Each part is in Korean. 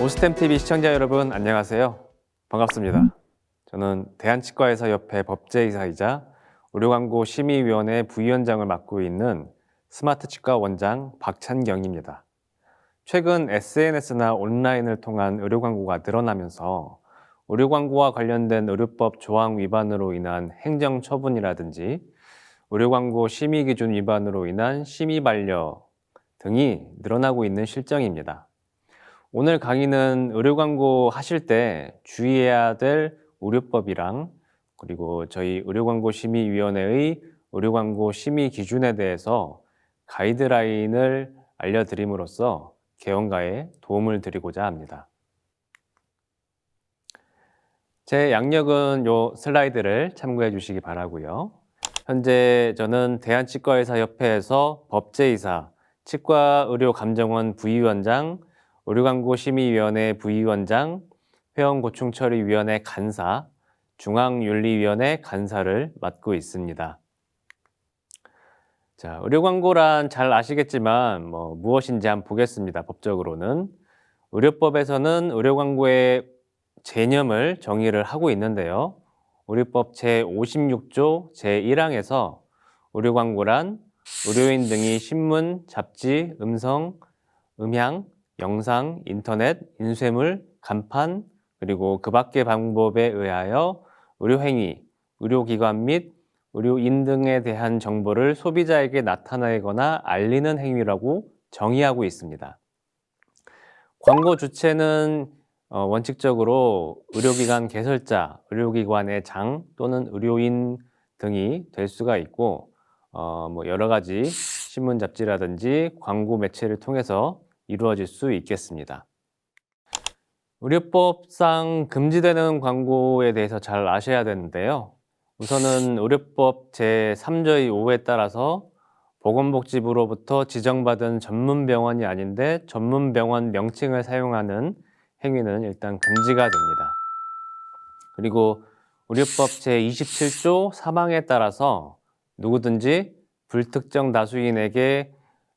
오스템TV 시청자 여러분 안녕하세요. 반갑습니다. 저는 대한치과의사협회 법제이사이자 의료광고심의위원회 부위원장을 맡고 있는 스마트치과 원장 박찬경입니다. 최근 SNS나 온라인을 통한 의료광고가 늘어나면서 의료광고와 관련된 의료법 조항 위반으로 인한 행정처분이라든지 의료광고 심의기준 위반으로 인한 심의반려 등이 늘어나고 있는 실정입니다. 오늘 강의는 의료광고 하실 때 주의해야 될 의료법이랑 그리고 저희 의료광고심의위원회의 의료광고 심의 기준에 대해서 가이드라인을 알려드림으로써 개원가에 도움을 드리고자 합니다. 제 양력은 요 슬라이드를 참고해 주시기 바라고요. 현재 저는 대한치과의사협회에서 법제이사, 치과의료감정원 부위원장, 의료광고심의위원회 부위원장, 회원고충처리위원회 간사, 중앙윤리위원회 간사를 맡고 있습니다. 자, 의료광고란 잘 아시겠지만 무엇인지 한번 보겠습니다. 법적으로는 의료법에서는 의료광고의 개념을 정의를 하고 있는데요. 의료법 제56조 제1항에서 의료광고란 의료인 등이 신문, 잡지, 음성, 음향, 영상, 인터넷, 인쇄물, 간판, 그리고 그 밖의 방법에 의하여 의료행위, 의료기관 및 의료인 등에 대한 정보를 소비자에게 나타내거나 알리는 행위라고 정의하고 있습니다. 광고 주체는 원칙적으로 의료기관 개설자, 의료기관의 장 또는 의료인 등이 될 수가 있고 여러 가지 신문, 잡지라든지 광고 매체를 통해서 이루어질 수 있겠습니다. 의료법상 금지되는 광고에 대해서 잘 아셔야 되는데요. 우선은 의료법 제3조의 5에 따라서 보건복지부로부터 지정받은 전문병원이 아닌데 전문병원 명칭을 사용하는 행위는 일단 금지가 됩니다. 그리고 의료법 제27조 3항에 따라서 누구든지 불특정 다수인에게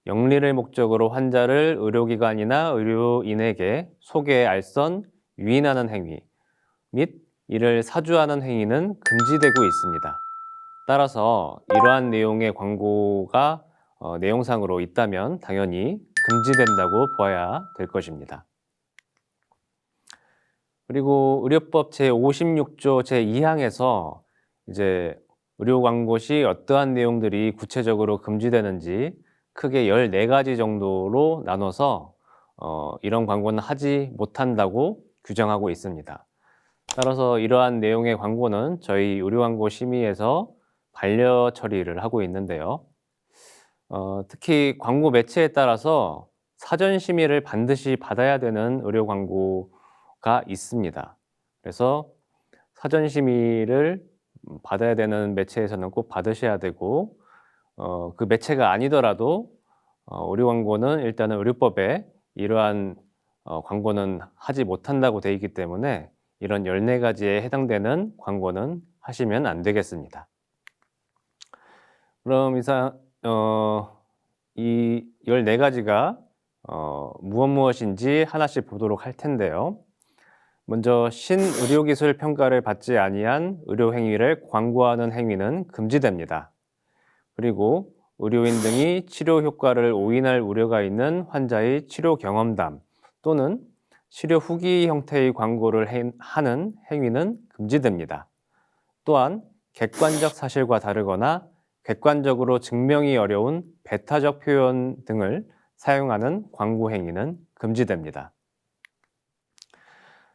영리를 목적으로 환자를 의료기관이나 의료인에게 소개, 알선, 유인하는 행위 및 이를 사주하는 행위는 금지되고 있습니다. 따라서 이러한 내용의 광고가 내용상으로 있다면 당연히 금지된다고 보아야 될 것입니다. 그리고 의료법 제56조 제2항에서 이제 의료 광고 시 어떠한 내용들이 구체적으로 금지되는지 크게 14가지 정도로 나눠서 이런 광고는 하지 못한다고 규정하고 있습니다. 따라서 이러한 내용의 광고는 저희 의료광고 심의에서 반려 처리를 하고 있는데요. 특히 광고 매체에 따라서 사전 심의를 반드시 받아야 되는 의료 광고가 있습니다. 그래서 사전 심의를 받아야 되는 매체에서는 꼭 받으셔야 되고 그 매체가 아니더라도 의료 광고는 일단은 의료법에 이러한 광고는 하지 못한다고 되어 있기 때문에 이런 14가지에 해당되는 광고는 하시면 안 되겠습니다. 그럼 이 14가지가 무엇인지 하나씩 보도록 할 텐데요. 먼저 신의료기술 평가를 받지 아니한 의료행위를 광고하는 행위는 금지됩니다. 그리고 의료인 등이 치료 효과를 오인할 우려가 있는 환자의 치료 경험담 또는 치료 후기 형태의 광고를 하는 행위는 금지됩니다. 또한 객관적 사실과 다르거나 객관적으로 증명이 어려운 배타적 표현 등을 사용하는 광고 행위는 금지됩니다.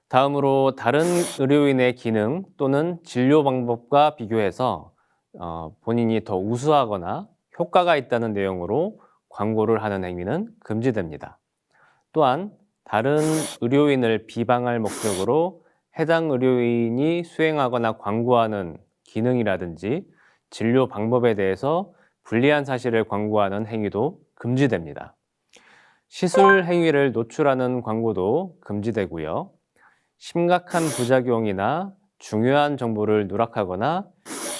다음으로 다른 의료인의 기능 또는 진료 방법과 비교해서 본인이 더 우수하거나 효과가 있다는 내용으로 광고를 하는 행위는 금지됩니다. 또한 다른 의료인을 비방할 목적으로 해당 의료인이 수행하거나 광고하는 기능이라든지 진료 방법에 대해서 불리한 사실을 광고하는 행위도 금지됩니다. 시술 행위를 노출하는 광고도 금지되고요. 심각한 부작용이나 중요한 정보를 누락하거나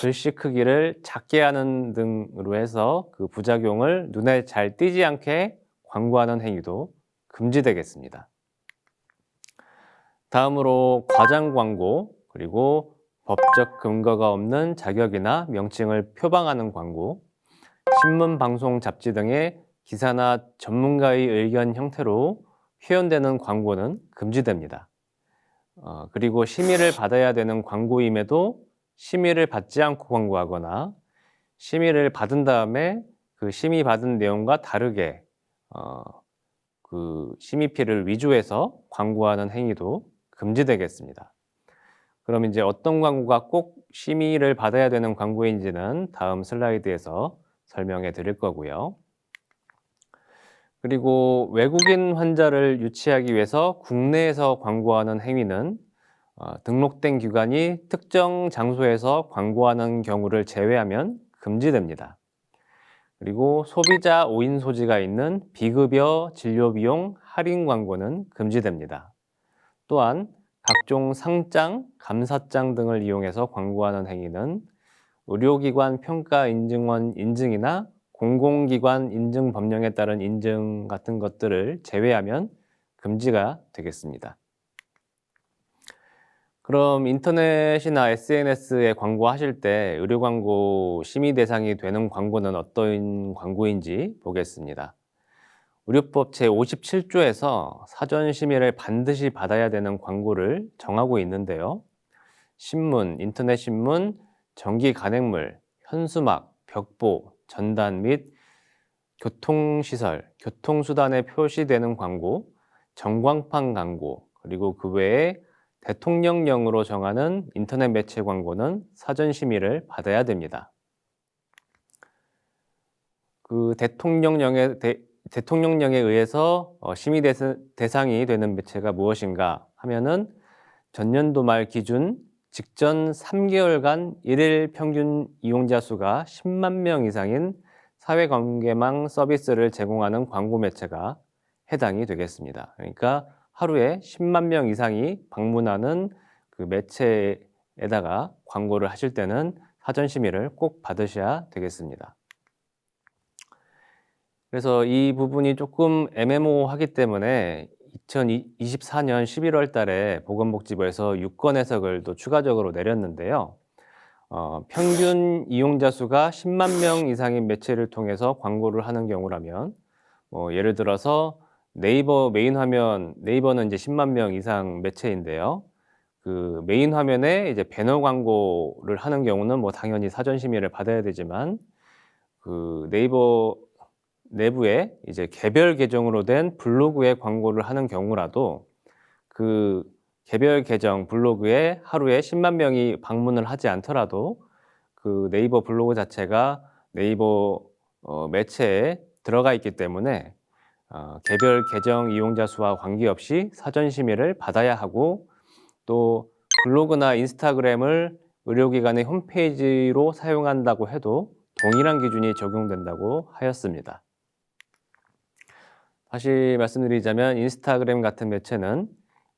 글씨 크기를 작게 하는 등으로 해서 그 부작용을 눈에 잘 띄지 않게 광고하는 행위도 금지되겠습니다. 다음으로 과장 광고, 그리고 법적 근거가 없는 자격이나 명칭을 표방하는 광고, 신문, 방송, 잡지 등의 기사나 전문가의 의견 형태로 표현되는 광고는 금지됩니다. 그리고 심의를 받아야 되는 광고임에도 심의를 받지 않고 광고하거나 심의를 받은 다음에 그 심의받은 내용과 다르게 그 심의피를 위조해서 광고하는 행위도 금지되겠습니다. 그럼 이제 어떤 광고가 꼭 심의를 받아야 되는 광고인지는 다음 슬라이드에서 설명해 드릴 거고요. 그리고 외국인 환자를 유치하기 위해서 국내에서 광고하는 행위는 등록된 기관이 특정 장소에서 광고하는 경우를 제외하면 금지됩니다. 그리고 소비자 오인 소지가 있는 비급여 진료 비용 할인 광고는 금지됩니다. 또한 각종 상장, 감사장 등을 이용해서 광고하는 행위는 의료기관 평가 인증원 인증이나 공공기관 인증 법령에 따른 인증 같은 것들을 제외하면 금지가 되겠습니다. 그럼 인터넷이나 SNS에 광고하실 때 의료 광고 심의 대상이 되는 광고는 어떤 광고인지 보겠습니다. 의료법 제57조에서 사전 심의를 반드시 받아야 되는 광고를 정하고 있는데요. 신문, 인터넷 신문, 전기 간행물, 현수막, 벽보, 전단 및 교통시설, 교통수단에 표시되는 광고, 전광판 광고, 그리고 그 외에 대통령령으로 정하는 인터넷 매체 광고는 사전 심의를 받아야 됩니다. 그 대통령령에 의해서 심의 대상이 되는 매체가 무엇인가 하면은 전년도 말 기준 직전 3개월간 일일 평균 이용자 수가 10만 명 이상인 사회관계망 서비스를 제공하는 광고 매체가 해당이 되겠습니다. 그러니까 하루에 10만 명 이상이 방문하는 그 매체에다가 광고를 하실 때는 사전 심의를 꼭 받으셔야 되겠습니다. 그래서 이 부분이 조금 애매모호하기 때문에 2024년 11월 달에 보건복지부에서 유권 해석을 또 추가적으로 내렸는데요. 평균 이용자 수가 10만 명 이상인 매체를 통해서 광고를 하는 경우라면 예를 들어서 네이버 메인 화면, 네이버는 이제 10만 명 이상 매체인데요. 그 메인 화면에 이제 배너 광고를 하는 경우는 당연히 사전 심의를 받아야 되지만 그 네이버 내부에 이제 개별 계정으로 된 블로그에 광고를 하는 경우라도 그 개별 계정 블로그에 하루에 10만 명이 방문을 하지 않더라도 그 네이버 블로그 자체가 네이버 매체에 들어가 있기 때문에 개별 계정 이용자 수와 관계없이 사전 심의를 받아야 하고 또 블로그나 인스타그램을 의료기관의 홈페이지로 사용한다고 해도 동일한 기준이 적용된다고 하였습니다. 다시 말씀드리자면 인스타그램 같은 매체는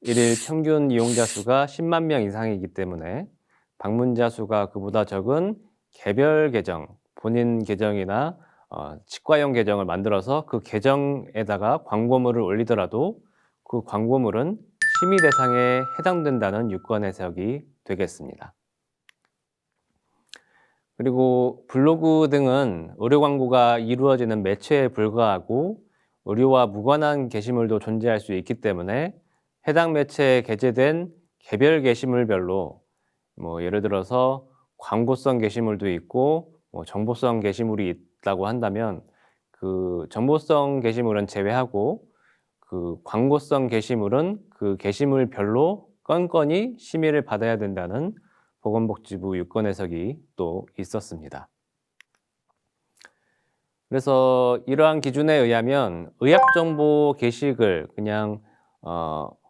일일 평균 이용자 수가 10만 명 이상이기 때문에 방문자 수가 그보다 적은 개별 계정, 본인 계정이나 치과용 계정을 만들어서 그 계정에다가 광고물을 올리더라도 그 광고물은 심의 대상에 해당된다는 유권 해석이 되겠습니다. 그리고 블로그 등은 의료 광고가 이루어지는 매체에 불과하고 의료와 무관한 게시물도 존재할 수 있기 때문에 해당 매체에 게재된 개별 게시물별로 예를 들어서 광고성 게시물도 있고 정보성 게시물이 있다고 한다면 그 정보성 게시물은 제외하고 그 광고성 게시물은 그 게시물별로 건건히 심의를 받아야 된다는 보건복지부 유권 해석이 또 있었습니다. 그래서 이러한 기준에 의하면 의학정보 게시글 그냥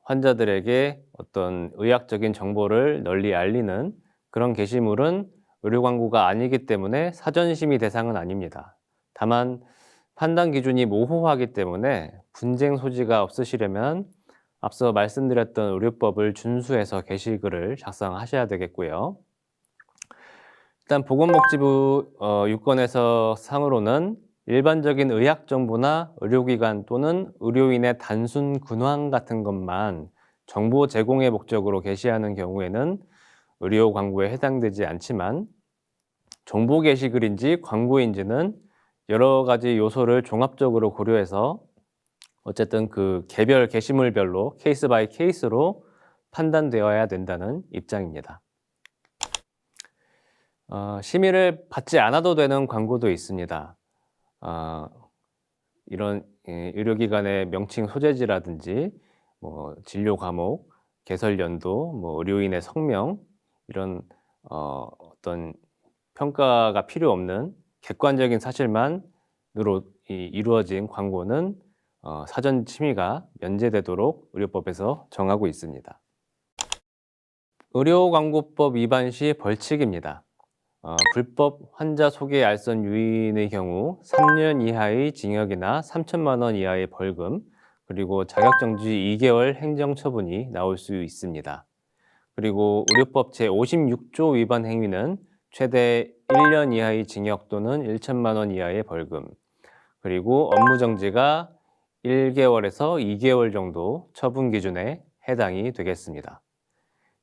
환자들에게 어떤 의학적인 정보를 널리 알리는 그런 게시물은 의료 광고가 아니기 때문에 사전 심의 대상은 아닙니다. 다만 판단 기준이 모호하기 때문에 분쟁 소지가 없으시려면 앞서 말씀드렸던 의료법을 준수해서 게시글을 작성하셔야 되겠고요. 일단 보건복지부 유권에서 상으로는 일반적인 의학 정보나 의료기관 또는 의료인의 단순 근황 같은 것만 정보 제공의 목적으로 게시하는 경우에는 의료 광고에 해당되지 않지만 정보 게시글인지 광고인지는 여러 가지 요소를 종합적으로 고려해서 어쨌든 그 개별 게시물별로 케이스 바이 케이스로 판단되어야 된다는 입장입니다. 심의를 받지 않아도 되는 광고도 있습니다. 어, 이런 의료기관의 명칭 소재지라든지 진료 과목, 개설 연도, 의료인의 성명 이런 어떤 평가가 필요 없는 객관적인 사실만으로 이루어진 광고는 사전 심의가 면제되도록 의료법에서 정하고 있습니다. 의료광고법 위반 시 벌칙입니다. 불법 환자 소개 알선 유인의 경우 3년 이하의 징역이나 3천만 원 이하의 벌금, 그리고 자격정지 2개월 행정처분이 나올 수 있습니다. 그리고 의료법 제56조 위반 행위는 최대 1년 이하의 징역 또는 1천만 원 이하의 벌금, 그리고 업무정지가 1개월에서 2개월 정도 처분 기준에 해당이 되겠습니다.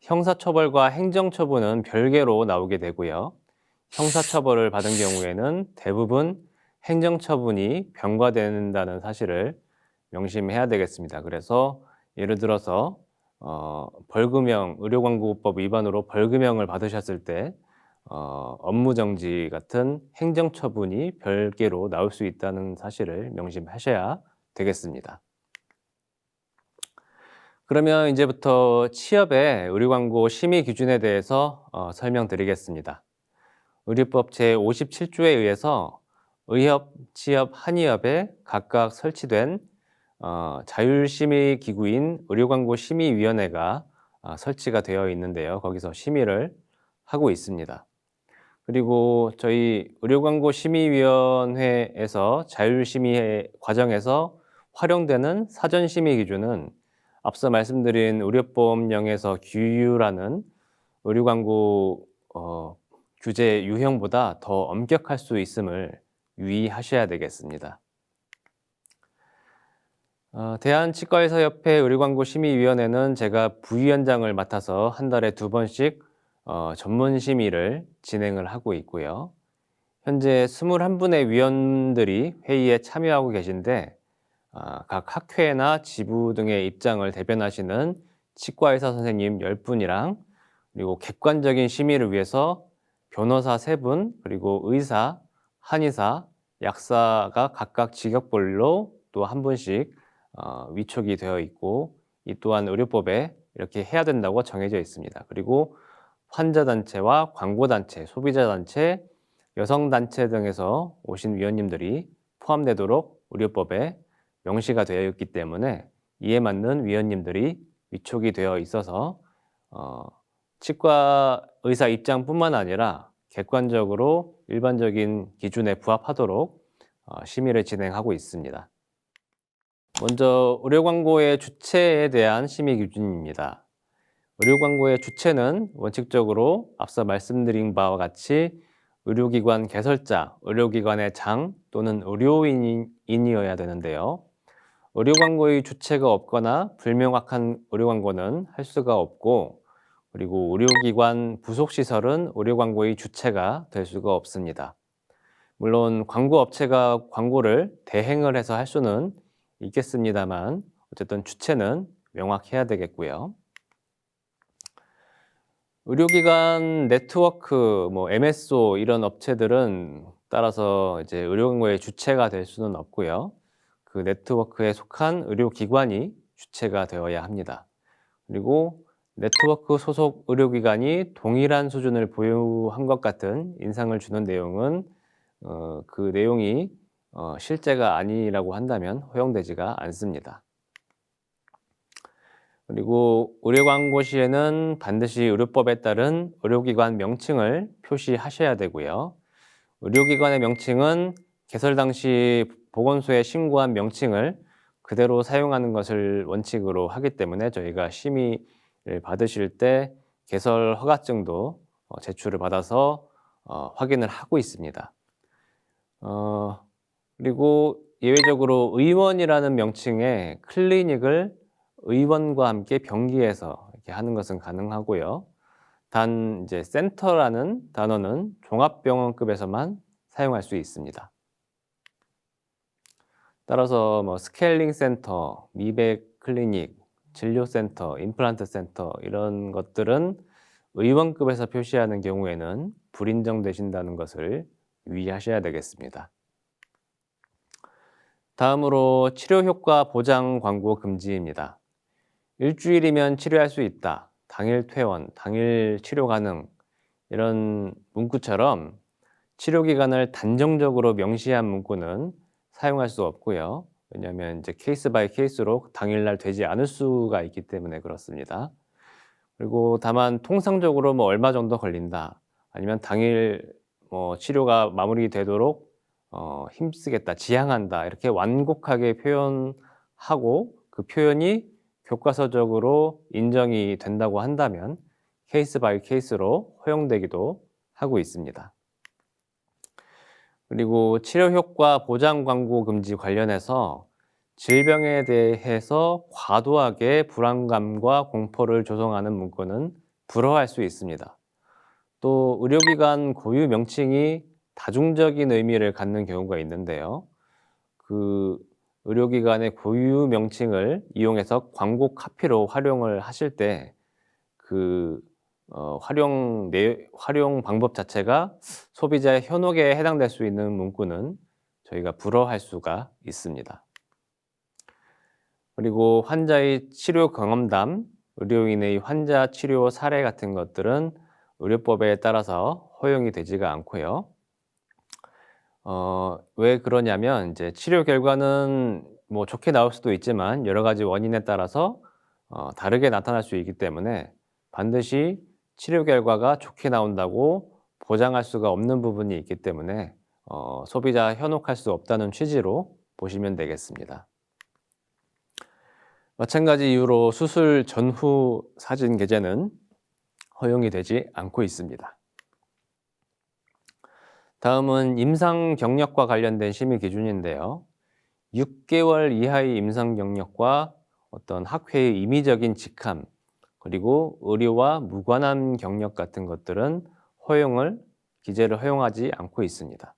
형사처벌과 행정처분은 별개로 나오게 되고요. 형사처벌을 받은 경우에는 대부분 행정처분이 병과된다는 사실을 명심해야 되겠습니다. 그래서 예를 들어서 벌금형, 의료광고법 위반으로 벌금형을 받으셨을 때 업무정지 같은 행정처분이 별개로 나올 수 있다는 사실을 명심하셔야 되겠습니다. 그러면 이제부터 취업의 의료광고 심의 기준에 대해서 설명드리겠습니다. 의료법 제57조에 의해서 의협, 취업, 한의협에 각각 설치된 자율심의 기구인 의료광고심의위원회가 설치가 되어 있는데요. 거기서 심의를 하고 있습니다. 그리고 저희 의료광고심의위원회에서 자율심의 과정에서 활용되는 사전심의 기준은 앞서 말씀드린 의료보험령에서 규율하는 의료광고 규제 유형보다 더 엄격할 수 있음을 유의하셔야 되겠습니다. 대한치과의사협회 의료광고심의위원회는 제가 부위원장을 맡아서 한 달에 2번씩 전문 심의를 진행을 하고 있고요. 현재 21분의 위원들이 회의에 참여하고 계신데 각 학회나 지부 등의 입장을 대변하시는 치과의사 선생님 10분이랑 그리고 객관적인 심의를 위해서 변호사 3분, 그리고 의사, 한의사, 약사가 각각 직역별로 또 한 분씩 위촉이 되어 있고 이 또한 의료법에 이렇게 해야 된다고 정해져 있습니다. 그리고 환자단체와 광고단체, 소비자단체, 여성단체 등에서 오신 위원님들이 포함되도록 의료법에 명시가 되어 있기 때문에 이에 맞는 위원님들이 위촉이 되어 있어서 치과 의사 입장뿐만 아니라 객관적으로 일반적인 기준에 부합하도록 심의를 진행하고 있습니다. 먼저 의료광고의 주체에 대한 심의 기준입니다. 의료광고의 주체는 원칙적으로 앞서 말씀드린 바와 같이 의료기관 개설자, 의료기관의 장 또는 의료인이어야 되는데요. 의료광고의 주체가 없거나 불명확한 의료광고는 할 수가 없고, 그리고 의료기관 부속시설은 의료광고의 주체가 될 수가 없습니다. 물론 광고업체가 광고를 대행을 해서 할 수는 있겠습니다만 어쨌든 주체는 명확해야 되겠고요. 의료기관 네트워크, MSO 이런 업체들은 따라서 이제 의료광고의 주체가 될 수는 없고요. 그 네트워크에 속한 의료기관이 주체가 되어야 합니다. 그리고 네트워크 소속 의료기관이 동일한 수준을 보유한 것 같은 인상을 주는 내용은 그 내용이 실제가 아니라고 한다면 허용되지가 않습니다. 그리고 의료광고 시에는 반드시 의료법에 따른 의료기관 명칭을 표시하셔야 되고요. 의료기관의 명칭은 개설 당시 보건소에 신고한 명칭을 그대로 사용하는 것을 원칙으로 하기 때문에 저희가 심의를 받으실 때 개설 허가증도 제출을 받아서 확인을 하고 있습니다. 그리고 예외적으로 의원이라는 명칭의 클리닉을 의원과 함께 병기해서 이렇게 하는 것은 가능하고요. 단 이제 센터라는 단어는 종합병원급에서만 사용할 수 있습니다. 따라서 뭐 스케일링 센터, 미백 클리닉, 진료센터, 임플란트 센터 이런 것들은 의원급에서 표시하는 경우에는 불인정되신다는 것을 유의하셔야 되겠습니다. 다음으로 치료 효과 보장 광고 금지입니다. 일주일이면 치료할 수 있다. 당일 퇴원, 당일 치료 가능. 이런 문구처럼 치료 기간을 단정적으로 명시한 문구는 사용할 수 없고요. 왜냐하면 이제 케이스 바이 케이스로 당일날 되지 않을 수가 있기 때문에 그렇습니다. 그리고 다만 통상적으로 뭐 얼마 정도 걸린다. 아니면 당일 뭐 치료가 마무리되도록 힘쓰겠다, 지향한다. 이렇게 완곡하게 표현하고 그 표현이 교과서적으로 인정이 된다고 한다면 케이스 바이 케이스로 허용되기도 하고 있습니다. 그리고 치료 효과 보장 광고 금지 관련해서 질병에 대해서 과도하게 불안감과 공포를 조성하는 문구는 불허할 수 있습니다. 또 의료기관 고유 명칭이 다중적인 의미를 갖는 경우가 있는데요. 그 의료기관의 고유 명칭을 이용해서 광고 카피로 활용을 하실 때 그 활용 방법 자체가 소비자의 현혹에 해당될 수 있는 문구는 저희가 불허할 수가 있습니다. 그리고 환자의 치료 경험담, 의료인의 환자 치료 사례 같은 것들은 의료법에 따라서 허용이 되지가 않고요. 왜 그러냐면 이제 치료 결과는 뭐 좋게 나올 수도 있지만 여러 가지 원인에 따라서 다르게 나타날 수 있기 때문에 반드시 치료 결과가 좋게 나온다고 보장할 수가 없는 부분이 있기 때문에 소비자 현혹할 수 없다는 취지로 보시면 되겠습니다. 마찬가지 이유로 수술 전후 사진 게재는 허용이 되지 않고 있습니다. 다음은 임상 경력과 관련된 심의 기준인데요. 6개월 이하의 임상 경력과 어떤 학회의 임의적인 직함, 그리고 의료와 무관한 경력 같은 것들은 기재를 허용하지 않고 있습니다.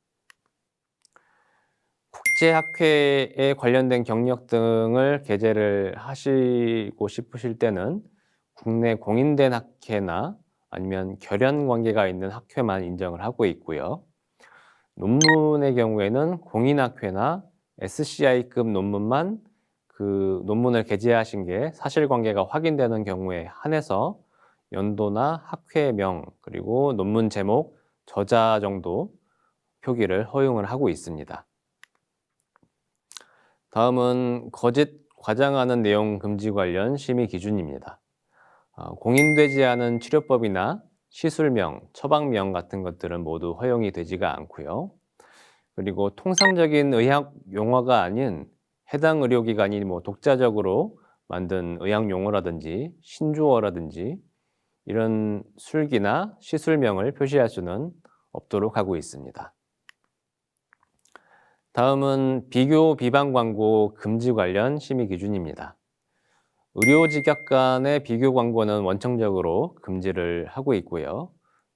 국제학회에 관련된 경력 등을 게재를 하시고 싶으실 때는 국내 공인된 학회나 아니면 결연 관계가 있는 학회만 인정을 하고 있고요. 논문의 경우에는 공인학회나 SCI급 논문만 그 논문을 게재하신 게 사실관계가 확인되는 경우에 한해서 연도나 학회명 그리고 논문 제목, 저자 정도 표기를 허용을 하고 있습니다. 다음은 거짓 과장하는 내용 금지 관련 심의 기준입니다. 공인되지 않은 치료법이나 시술명, 처방명 같은 것들은 모두 허용이 되지가 않고요. 그리고 통상적인 의학 용어가 아닌 해당 의료기관이 뭐 독자적으로 만든 의학 용어라든지 신조어라든지 이런 술기나 시술명을 표시할 수는 없도록 하고 있습니다. 다음은 비교 비방 광고 금지 관련 심의 기준입니다. 의료 직약 간의 비교 광고는 원칙적으로 금지를 하고 있고요.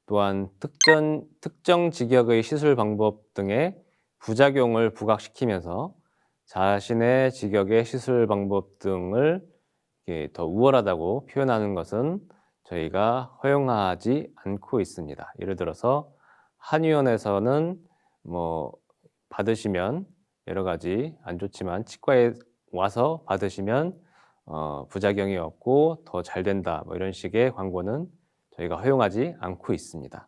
또한 특정 직역의 시술 방법 등의 부작용을 부각시키면서 자신의 직역의 시술 방법 등을 더 우월하다고 표현하는 것은 저희가 허용하지 않고 있습니다. 예를 들어서 한의원에서는 뭐 받으시면 여러 가지 안 좋지만 치과에 와서 받으시면 부작용이 없고 더 잘 된다 뭐 이런 식의 광고는 저희가 허용하지 않고 있습니다.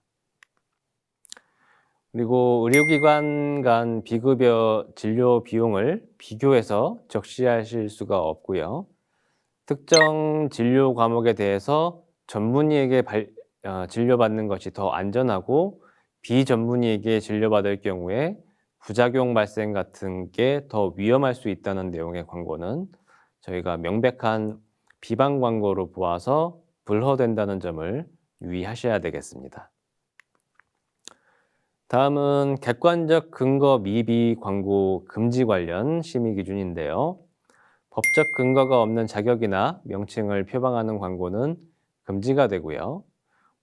그리고 의료기관 간 비급여 진료 비용을 비교해서 적시하실 수가 없고요. 특정 진료 과목에 대해서 전문의에게 진료받는 것이 더 안전하고 비전문의에게 진료받을 경우에 부작용 발생 같은 게 더 위험할 수 있다는 내용의 광고는 저희가 명백한 비방 광고로 보아서 불허된다는 점을 유의하셔야 되겠습니다. 다음은 객관적 근거 미비 광고 금지 관련 심의 기준인데요. 법적 근거가 없는 자격이나 명칭을 표방하는 광고는 금지가 되고요.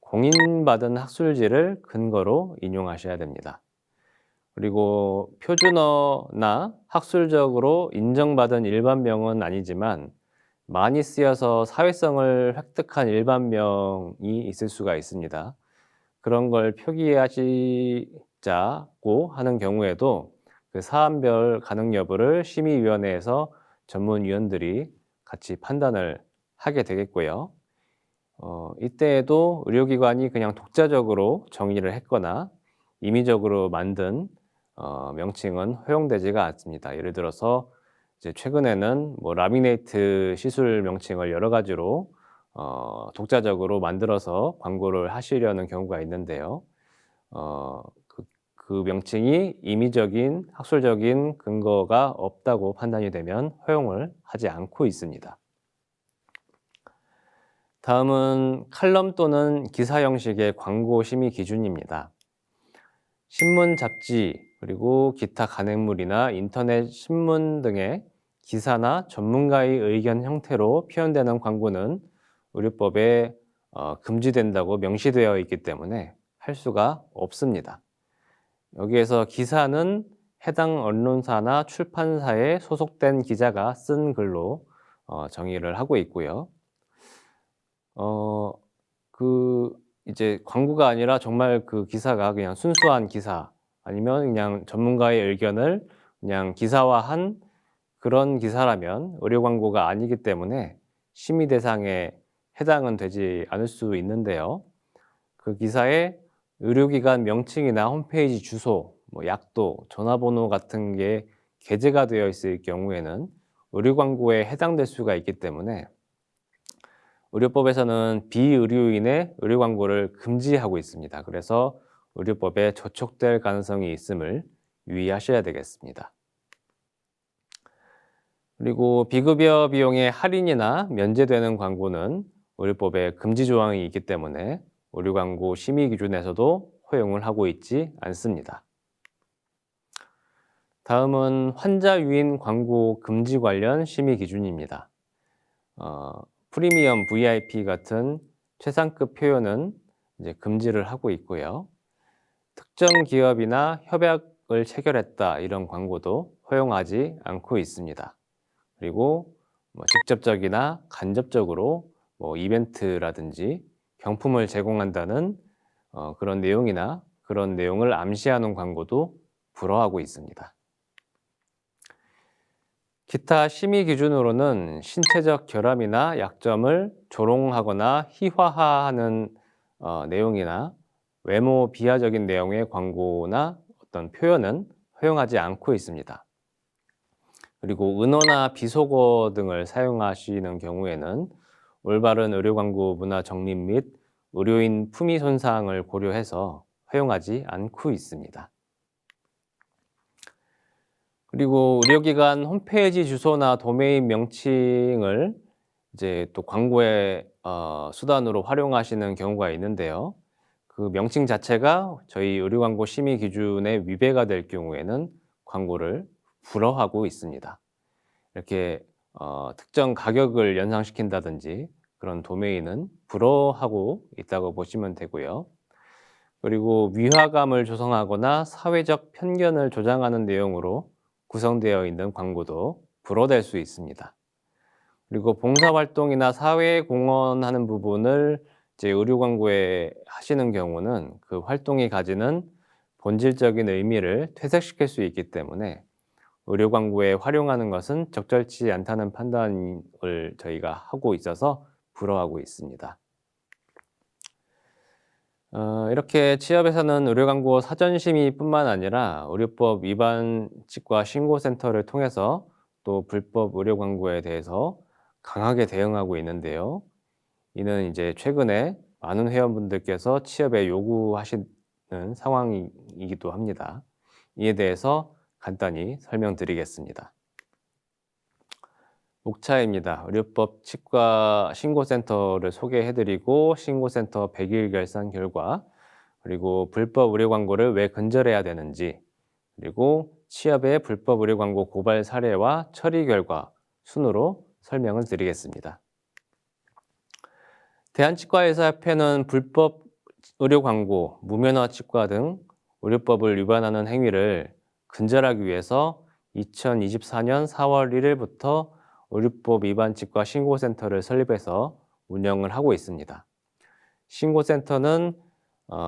공인받은 학술지를 근거로 인용하셔야 됩니다. 그리고 표준어나 학술적으로 인정받은 일반명은 아니지만 많이 쓰여서 사회성을 획득한 일반명이 있을 수가 있습니다. 그런 걸 표기하시자고 하는 경우에도 그 사안별 가능 여부를 심의위원회에서 전문위원들이 같이 판단을 하게 되겠고요. 이때에도 의료기관이 그냥 독자적으로 정의를 했거나 임의적으로 만든 명칭은 허용되지가 않습니다. 예를 들어서 이제 최근에는 뭐 라미네이트 시술 명칭을 여러 가지로 독자적으로 만들어서 광고를 하시려는 경우가 있는데요. 그 명칭이 임의적인 학술적인 근거가 없다고 판단이 되면 허용을 하지 않고 있습니다. 다음은 칼럼 또는 기사 형식의 광고 심의 기준입니다. 신문, 잡지, 그리고 기타 간행물이나 인터넷 신문 등의 기사나 전문가의 의견 형태로 표현되는 광고는 의료법에 금지된다고 명시되어 있기 때문에 할 수가 없습니다. 여기에서 기사는 해당 언론사나 출판사에 소속된 기자가 쓴 글로 정의를 하고 있고요. 이제 광고가 아니라 정말 그 기사가 그냥 순수한 기사 아니면 그냥 전문가의 의견을 그냥 기사화한 그런 기사라면 의료 광고가 아니기 때문에 심의 대상에 해당은 되지 않을 수 있는데요. 그 기사에 의료기관 명칭이나 홈페이지 주소, 뭐 약도, 전화번호 같은 게 게재가 되어 있을 경우에는 의료 광고에 해당될 수가 있기 때문에 의료법에서는 비의료인의 의료 광고를 금지하고 있습니다. 그래서 의료법에 저촉될 가능성이 있음을 유의하셔야 되겠습니다. 그리고 비급여 비용의 할인이나 면제되는 광고는 의료법에 금지 조항이 있기 때문에 의료 광고 심의 기준에서도 허용을 하고 있지 않습니다. 다음은 환자 유인 광고 금지 관련 심의 기준입니다. 프리미엄 VIP 같은 최상급 표현은 이제 금지를 하고 있고요. 특정 기업이나 협약을 체결했다 이런 광고도 허용하지 않고 있습니다. 그리고 뭐 직접적이나 간접적으로 뭐 이벤트라든지 경품을 제공한다는 그런 내용이나 그런 내용을 암시하는 광고도 불허하고 있습니다. 기타 심의 기준으로는 신체적 결함이나 약점을 조롱하거나 희화화하는 내용이나 외모 비하적인 내용의 광고나 어떤 표현은 허용하지 않고 있습니다. 그리고 은어나 비속어 등을 사용하시는 경우에는 올바른 의료 광고 문화 정립 및 의료인 품위 손상을 고려해서 허용하지 않고 있습니다. 그리고 의료기관 홈페이지 주소나 도메인 명칭을 이제 또 광고의 수단으로 활용하시는 경우가 있는데요. 그 명칭 자체가 저희 의료 광고 심의 기준에 위배가 될 경우에는 광고를 불허하고 있습니다. 이렇게 특정 가격을 연상시킨다든지 그런 도메인은 불허하고 있다고 보시면 되고요. 그리고 위화감을 조성하거나 사회적 편견을 조장하는 내용으로 구성되어 있는 광고도 불허될 수 있습니다. 그리고 봉사활동이나 사회 공헌하는 부분을 이제 의료 광고에 하시는 경우는 그 활동이 가지는 본질적인 의미를 퇴색시킬 수 있기 때문에 의료 광고에 활용하는 것은 적절치 않다는 판단을 저희가 하고 있어서 불허하고 있습니다. 이렇게 취업에서는 의료 광고 사전 심의뿐만 아니라 의료법 위반 치과 신고센터를 통해서 또 불법 의료 광고에 대해서 강하게 대응하고 있는데요. 이는 이제 최근에 많은 회원분들께서 취업에 요구하시는 상황이기도 합니다. 이에 대해서 간단히 설명드리겠습니다. 목차입니다. 의료법 치과 신고센터를 소개해드리고 신고센터 100일 결산 결과, 그리고 불법 의료 광고를 왜 근절해야 되는지, 그리고 취업의 불법 의료 광고 고발 사례와 처리 결과, 순으로 설명을 드리겠습니다. 대한치과의사협회는 불법 의료 광고, 무면허 치과 등 의료법을 위반하는 행위를 근절하기 위해서 2024년 4월 1일부터 의료법 위반 치과 신고센터를 설립해서 운영을 하고 있습니다. 신고센터는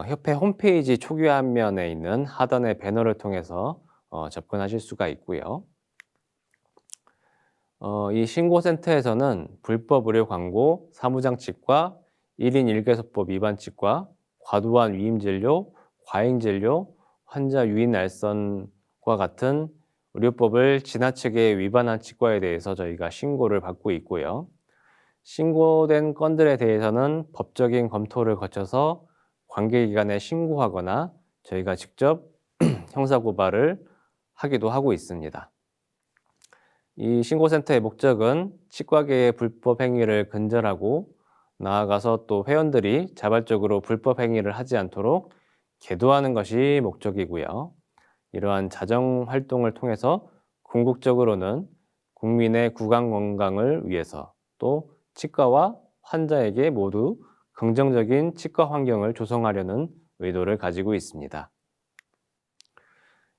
협회 홈페이지 초기 화면에 있는 하단의 배너를 통해서 접근하실 수가 있고요. 이 신고센터에서는 불법 의료 광고, 사무장 치과, 1인 1개소법 위반 치과, 과도한 위임 진료, 과잉 진료, 환자 유인 날선과 같은 의료법을 지나치게 위반한 치과에 대해서 저희가 신고를 받고 있고요. 신고된 건들에 대해서는 법적인 검토를 거쳐서 관계기관에 신고하거나 저희가 직접 형사고발을 하기도 하고 있습니다. 이 신고센터의 목적은 치과계의 불법 행위를 근절하고 나아가서 또 회원들이 자발적으로 불법 행위를 하지 않도록 계도하는 것이 목적이고요. 이러한 자정 활동을 통해서 궁극적으로는 국민의 구강 건강을 위해서 또 치과와 환자에게 모두 긍정적인 치과 환경을 조성하려는 의도를 가지고 있습니다.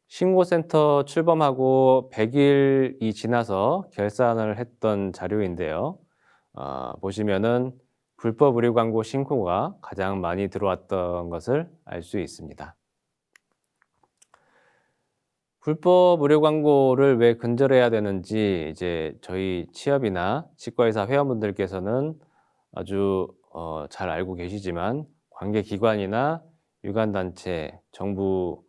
신고센터 출범하고 100일이 지나서 결산을 했던 자료인데요. 보시면은 불법 의료 광고 신고가 가장 많이 들어왔던 것을 알 수 있습니다. 불법 의료 광고를 왜 근절해야 되는지 이제 저희 취업이나 치과의사 회원분들께서는 아주 잘 알고 계시지만 관계기관이나 유관단체, 정부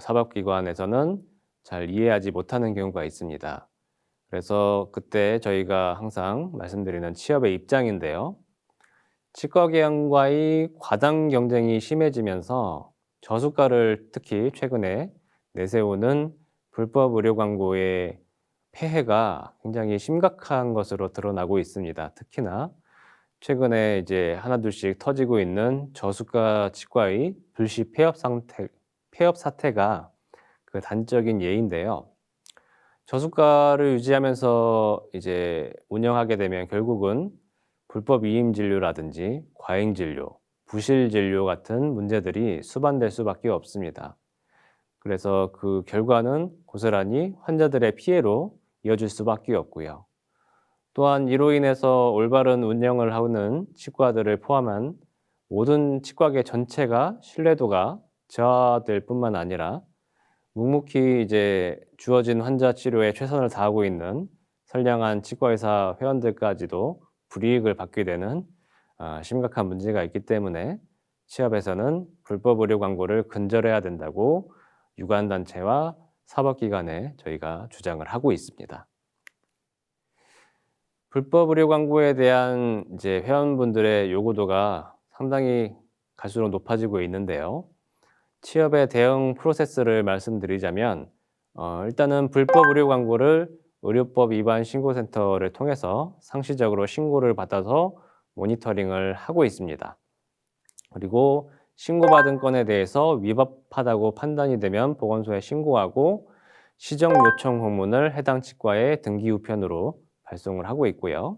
사법기관에서는 잘 이해하지 못하는 경우가 있습니다. 그래서 그때 저희가 항상 말씀드리는 취업의 입장인데요. 치과계양과의 과당 경쟁이 심해지면서 저수가를 특히 최근에 내세우는 불법 의료 광고의 폐해가 굉장히 심각한 것으로 드러나고 있습니다. 특히나 최근에 이제 하나둘씩 터지고 있는 저수가 치과의 불시 폐업 사태가 그 단적인 예인데요. 저수가를 유지하면서 이제 운영하게 되면 결국은 불법 위임 진료라든지 과잉 진료, 부실 진료 같은 문제들이 수반될 수밖에 없습니다. 그래서 그 결과는 고스란히 환자들의 피해로 이어질 수밖에 없고요. 또한 이로 인해서 올바른 운영을 하는 치과들을 포함한 모든 치과계 전체가 신뢰도가 저하될 뿐만 아니라 묵묵히 이제 주어진 환자 치료에 최선을 다하고 있는 선량한 치과의사 회원들까지도 불이익을 받게 되는 심각한 문제가 있기 때문에 취업에서는 불법 의료 광고를 근절해야 된다고 유관단체와 사법기관에 저희가 주장을 하고 있습니다. 불법 의료 광고에 대한 이제 회원분들의 요구도가 상당히 갈수록 높아지고 있는데요. 취업의 대응 프로세스를 말씀드리자면 일단은 불법 의료 광고를 의료법 위반 신고센터를 통해서 상시적으로 신고를 받아서 모니터링을 하고 있습니다. 그리고 신고받은 건에 대해서 위법하다고 판단이 되면 보건소에 신고하고 시정 요청 공문을 해당 치과에 등기 우편으로 발송을 하고 있고요.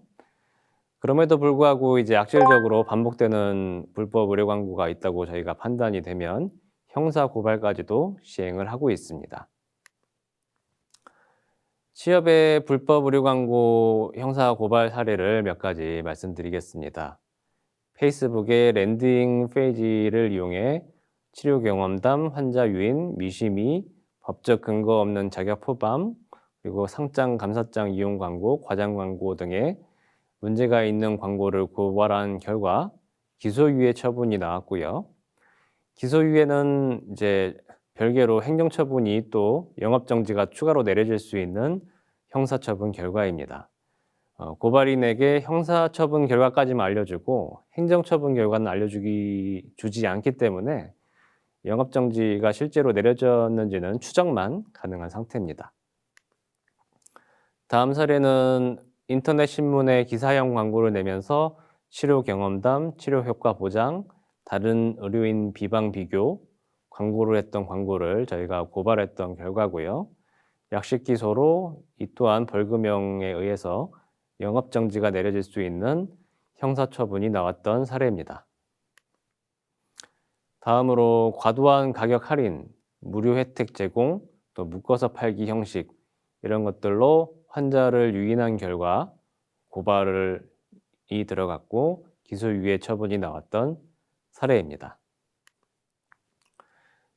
그럼에도 불구하고 이제 악질적으로 반복되는 불법 의료 광고가 있다고 저희가 판단이 되면 형사 고발까지도 시행을 하고 있습니다. 취업의 불법 의료 광고 형사 고발 사례를 몇 가지 말씀드리겠습니다. 페이스북의 랜딩 페이지를 이용해 치료 경험담, 환자 유인, 미심이, 법적 근거 없는 자격 포함, 그리고 상장, 감사장 이용 광고, 과장 광고 등의 문제가 있는 광고를 고발한 결과 기소유예 처분이 나왔고요. 기소유예는 이제 별개로 행정처분이 또 영업정지가 추가로 내려질 수 있는 형사처분 결과입니다. 고발인에게 형사처분 결과까지만 알려주고 행정처분 결과는 주지 않기 때문에 영업정지가 실제로 내려졌는지는 추정만 가능한 상태입니다. 다음 사례는 인터넷 신문에 기사형 광고를 내면서 치료 경험담, 치료 효과 보장, 다른 의료인 비방 비교 광고를 했던 광고를 저희가 고발했던 결과고요. 약식기소로 이 또한 벌금형에 의해서 영업정지가 내려질 수 있는 형사처분이 나왔던 사례입니다. 다음으로 과도한 가격 할인, 무료 혜택 제공, 또 묶어서 팔기 형식 이런 것들로 환자를 유인한 결과 고발이 들어갔고 기소유예 처분이 나왔던 사례입니다.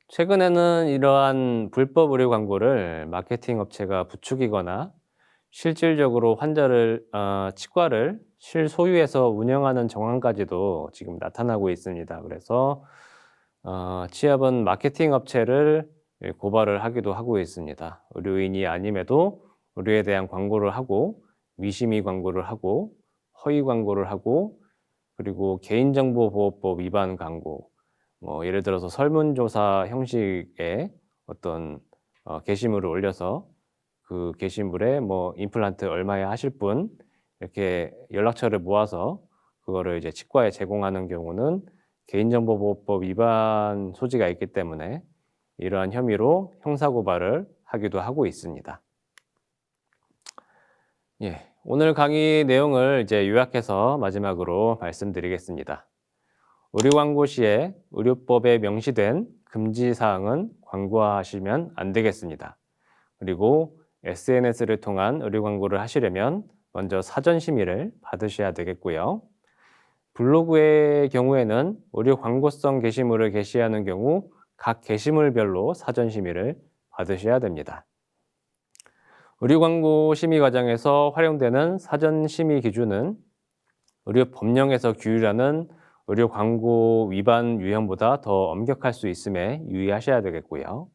최근에는 이러한 불법 의료 광고를 마케팅 업체가 부추기거나 실질적으로 치과를 실소유해서 운영하는 정황까지도 지금 나타나고 있습니다. 그래서 치압은 마케팅 업체를 고발을 하기도 하고 있습니다. 의료인이 아님에도 의료에 대한 광고를 하고 위심의 광고를 하고 허위 광고를 하고 그리고 개인정보보호법 위반 광고, 예를 들어서 설문조사 형식의 어떤 게시물을 올려서 그 게시물에 임플란트 얼마에 하실 분 이렇게 연락처를 모아서 그거를 이제 치과에 제공하는 경우는 개인정보보호법 위반 소지가 있기 때문에 이러한 혐의로 형사고발을 하기도 하고 있습니다. 예, 오늘 강의 내용을 이제 요약해서 마지막으로 말씀드리겠습니다. 의료 광고 시에 의료법에 명시된 금지 사항은 광고하시면 안 되겠습니다. 그리고 SNS를 통한 의료 광고를 하시려면 먼저 사전 심의를 받으셔야 되겠고요. 블로그의 경우에는 의료 광고성 게시물을 게시하는 경우 각 게시물별로 사전 심의를 받으셔야 됩니다. 의료 광고 심의 과정에서 활용되는 사전 심의 기준은 의료 법령에서 규율하는 의료 광고 위반 유형보다 더 엄격할 수 있음에 유의하셔야 되겠고요.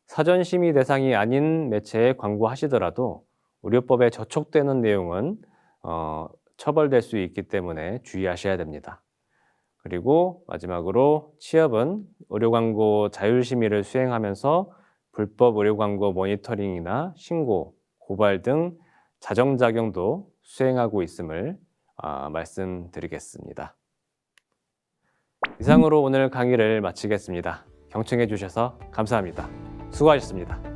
사전 심의 대상이 아닌 매체에 광고하시더라도 의료법에 저촉되는 내용은 처벌될 수 있기 때문에 주의하셔야 됩니다. 그리고 마지막으로 치협은 의료 광고 자율 심의를 수행하면서 불법 의료 광고 모니터링이나 신고, 고발 등 자정작용도 수행하고 있음을 말씀드리겠습니다. 이상으로 오늘 강의를 마치겠습니다. 경청해 주셔서 감사합니다. 수고하셨습니다.